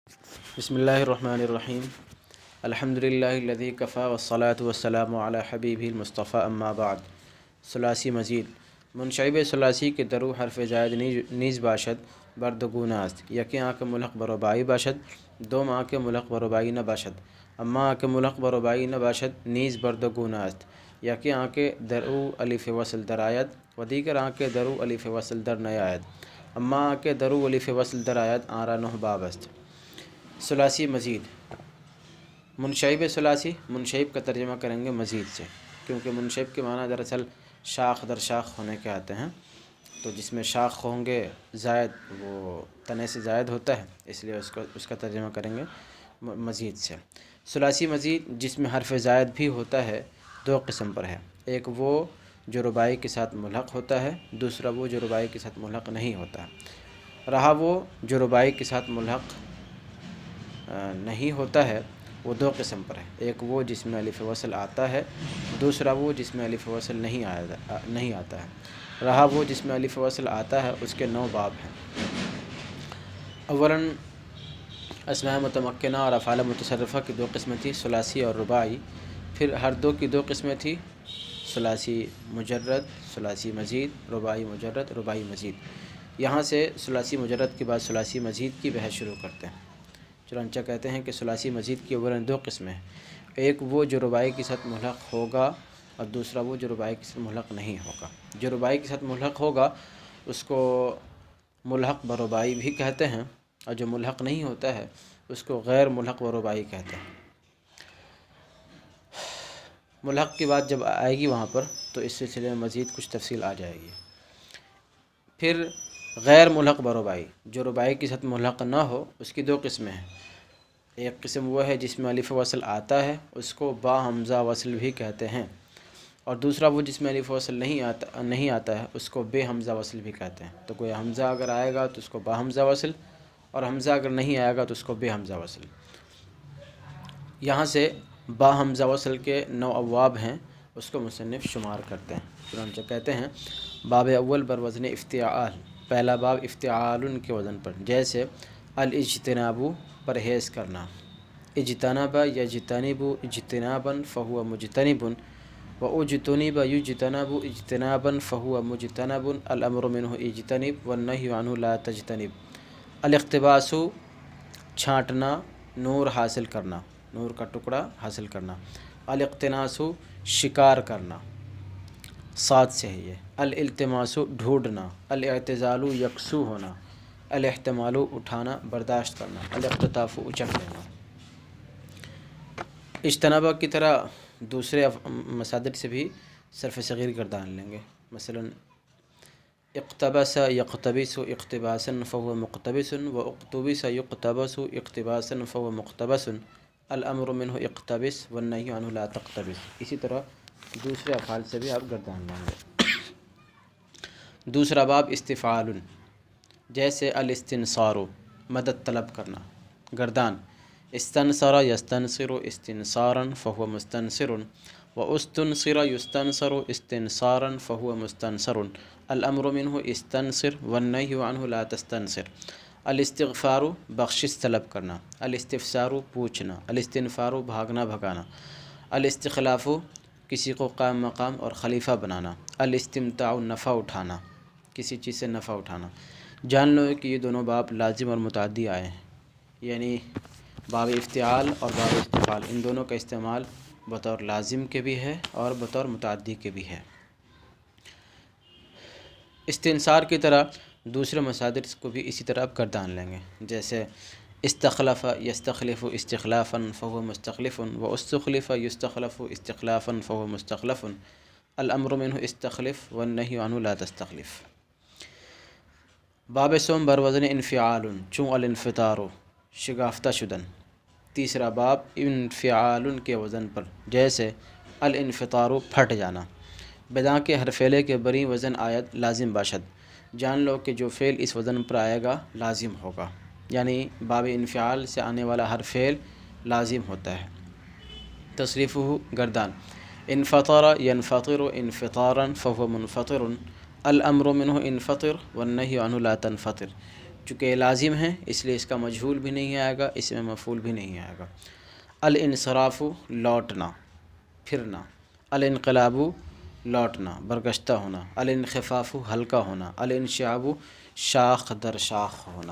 بسم اللہ الرحمن الرحیم الحمد للہ الذی کفا والصلاة والسلام علی حبیبہ المصطفیٰ اما بعد ثلاثی مزید منشعب ثلاثی کے درو حرف زائد نیز باشد بردگونه است. یکی آنکه ملحق بر رباعی باشد، دوم آنکه ملحق بر رباعی نباشد. اما آنکه ملحق بر رباعی نباشد نیز بردگونه است. یکی آنکه در او الف وصل در آید و دیگر آنکه در او الف وصل در نیاید. اما آنکه در او الف وصل در آید آن را 9 باب است. ثلاثی مزید منشعب ثلاثی منشعب کا ترجمہ کریں گے مزید سے، کیونکہ منشعب کے معنی دراصل شاخ در شاخ ہونے کے آتے ہیں، تو جس میں شاخ ہوں گے زائد وہ تنے سے زائد ہوتا ہے، اس لیے اس کا ترجمہ کریں گے مزید سے. ثلاثی مزید جس میں حرف زائد بھی ہوتا ہے 2 قسم پر ہے. ایک وہ جو رباعی کے ساتھ ملحق ہوتا ہے، دوسرا وہ جو رباعی کے ساتھ ملحق نہیں ہوتا ہے. رہا وہ جو رباعی کے ساتھ ملحق نہیں ہوتا ہے وہ 2 قسم پر ہے. ایک وہ جس میں الف وصل آتا ہے، دوسرا وہ جس میں الف وصل نہیں آتا ہے. رہا وہ جس میں الف وصل آتا ہے اس کے 9 باب ہیں. اولاً اسماء متمکنہ اور افعال متصرفہ کی 2 قسمیں تھیں، ثلاثی اور رباعی. پھر ہر دو کی 2 قسمیں تھیں، ثلاثی مجرد، ثلاثی مزید، رباعی مجرد، رباعی مزید. یہاں سے ثلاثی مجرد کے بعد ثلاثی مزید کی بحث شروع کرتے ہیں. چنانچہ کہتے ہیں کہ ثلاثی مزید کی اولاً 2 قسمیں ہیں. ایک وہ جو رباعی کے ساتھ ملحق ہوگا اور دوسرا وہ جو رباعی کے ساتھ ملحق نہیں ہوگا. جو رباعی کے ساتھ ملحق ہوگا اس کو ملحق برباعی بھی کہتے ہیں، اور جو ملحق نہیں ہوتا ہے اس کو غیر ملحق برباعی کہتے ہیں. ملحق کی بات جب آئے گی وہاں پر تو اس سلسلے میں مزید کچھ تفصیل آ جائے گی. پھر غیر ملحق برباعی جو رباعی کے ساتھ ملحق نہ ہو اس کی 2 قسمیں ہیں. ایک قسم وہ ہے جس میں الف وصل آتا ہے، اس کو با حمزہ وصل بھی کہتے ہیں، اور دوسرا وہ جس میں الف وصل نہیں آتا ہے اس کو بے حمزہ وصل بھی کہتے ہیں. تو کوئی حمزہ اگر آئے گا تو اس کو با حمزہ وصل، اور حمزہ اگر نہیں آئے گا تو اس کو بے حمزہ وصل. یہاں سے با حمزہ وصل کے 9 ابواب ہیں، اس کو مصنف شمار کرتے ہیں. چنانچہ کہتے ہیں باب اول بر وزن افتعال، پہلا باب افتعال کے وزن پر، جیسے الاجتناب پرہیز کرنا. اجتنب یجتنب اجتنابا فهو مجتنب واجتنب یجتنب اجتنابا فهو مجتنب. الامر منه اجتنب والنهی عنه لا تجتنب. الاقتباس چھانٹنا، نور حاصل کرنا، نور کا ٹکڑا حاصل کرنا. الاقتناس شکار کرنا، صاد سے ہے یہ. الالتماس ڈھونڈنا. الاعتزال یکسو ہونا. الاحتمال اٹھانا، برداشت کرنا. الاقتطاف اچک لینا. اجتنابہ کی طرح دوسرے مصادر سے بھی صرف صغیر گردان لیں گے. مثلا اقتبس یقتبس اقتباسا فهو مقتبس واقتبس یقتبس اقتباسا فهو مقتبس. الامر منه اقتبس والنهی عنه لا تقتبس. اسی طرح دوسرے افعال سے بھی آپ گردان لیں گے. دوسرا باب استفعال، جیسے الاستنصار مدد طلب کرنا، گردان. استنصر یستنصر استنصارا فهو مستنصر واستنصر یستنصر استنصارا فهو مستنصر. الامر منه استنصر والنهی عنه لا تستنصر. الاستغفار بخشش طلب کرنا. الاستفسار پوچھنا. الاستنفار بھاگنا بھگانا. الاستخلاف کسی کو قائم مقام اور خلیفہ بنانا. الاستمتاع نفع اٹھانا، کسی چیز سے نفع اٹھانا. جان لو کہ یہ دونوں باب لازم اور متعدی آئے ہیں، یعنی باب افتعال اور باب استفعال، ان دونوں کا استعمال بطور لازم کے بھی ہے اور بطور متعدی کے بھی ہے. استنصار کی طرح دوسرے مصادر کو بھی اسی طرح آپ گردان لیں گے، جیسے استخلف یستخلف استخلافا فهو مستخلف واستخلف یستخلف استخلافا فهو مستخلف. الامر منه استخلف والنهی عنه لا تستخلف. باب سوم بر وزن انفعال، چون الانفطار شگافتہ شدن. تیسرا باب انفعال کے وزن پر، جیسے الانفطار پھٹ جانا. بداں کے ہر فعلے کے بری وزن آیت لازم باشد. جان لو کہ جو فعل اس وزن پر آئے گا لازم ہوگا، یعنی باب انفعال سے آنے والا ہر فعل لازم ہوتا ہے. تصریفہ گردان. انفطر ينفطر انفطارا فهو منفطر. الامر منه انفطر والنهی عنه لا تنفطر. چونکہ یہ لازم ہے اس لیے اس کا مجہول بھی نہیں آئے گا، اس میں مفعول بھی نہیں آئے گا۔ الانصراف لوٹنا پھرنا، الانقلاب لوٹنا برگشتہ ہونا، الانخفاف ہلکا ہونا، الانشعاب شاخ در شاخ ہونا۔